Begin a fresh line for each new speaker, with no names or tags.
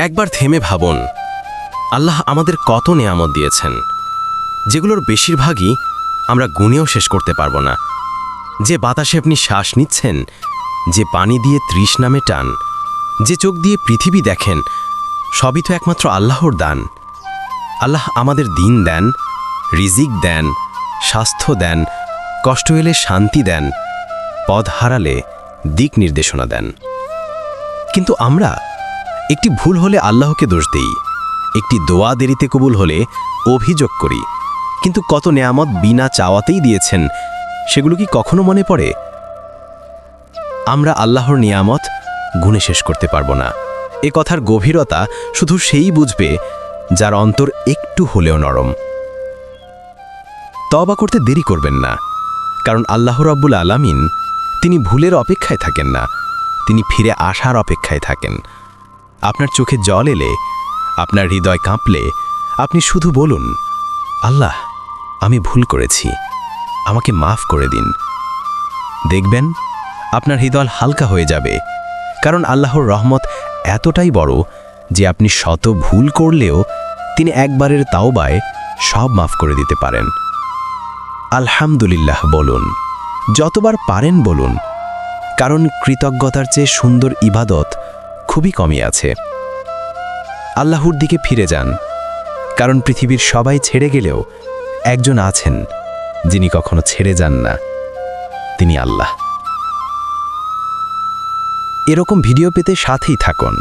একবার থেমে ভাবুন, আল্লাহ আমাদের কত নেয়ামত দিয়েছেন, যেগুলোর বেশিরভাগই আমরা গুণেও শেষ করতে পারবো না। যে বাতাসে আপনি শ্বাস নিচ্ছেন, যে পানি দিয়ে তৃষ্ণা মেটান, যে চোখ দিয়ে পৃথিবী দেখেন, সবই তো একমাত্র আল্লাহর দান। আল্লাহ আমাদের দিন দেন, রিজিক দেন, স্বাস্থ্য দেন, কষ্ট এলে শান্তি দেন, পথ হারালে দিক নির্দেশনা দেন। কিন্তু আমরা একটি ভুল হলে আল্লাহকে দোষ দেই, একটি দোয়া দেরিতে কবুল হলে অভিযোগ করি। কিন্তু কত নেয়ামত বিনা চাওয়াতেই দিয়েছেন, সেগুলো কি কখনো মনে পড়ে? আমরা আল্লাহর নিয়ামত গুণে শেষ করতে পারবো না। এ কথার গভীরতা শুধু সেই বুঝবে যার অন্তর একটু হলেও নরম। তওবা করতে দেরি করবেন না, কারণ আল্লাহ রাব্বুল আলামিন তিনি ভুলের অপেক্ষায় থাকেন না, তিনি ফিরে আসার অপেক্ষায় থাকেন। আপনার চোখে জল এলে, আপনার হৃদয় কাঁপলে, আপনি শুধু বলুন, আল্লাহ, আমি ভুল করেছি, আমাকে মাফ করে দিন। দেখবেন আপনার হৃদয় হালকা হয়ে যাবে, কারণ আল্লাহর রহমত এতটাই বড় যে আপনি শত ভুল করলেও তিনি একবারের তাওবায় সব মাফ করে দিতে পারেন। আলহামদুলিল্লাহ বলুন, যতবার পারেন বলুন, কারণ কৃতজ্ঞতার চেয়ে সুন্দর ইবাদত খুবই কমই আছে। আল্লাহর দিকে ফিরে যান, কারণ পৃথিবীর সবাই ছেড়ে গেলেও একজন আছেন যিনি কখনো ছেড়ে যান না, তিনি আল্লাহ। এরকম ভিডিও পেতে সাথেই থাকুন।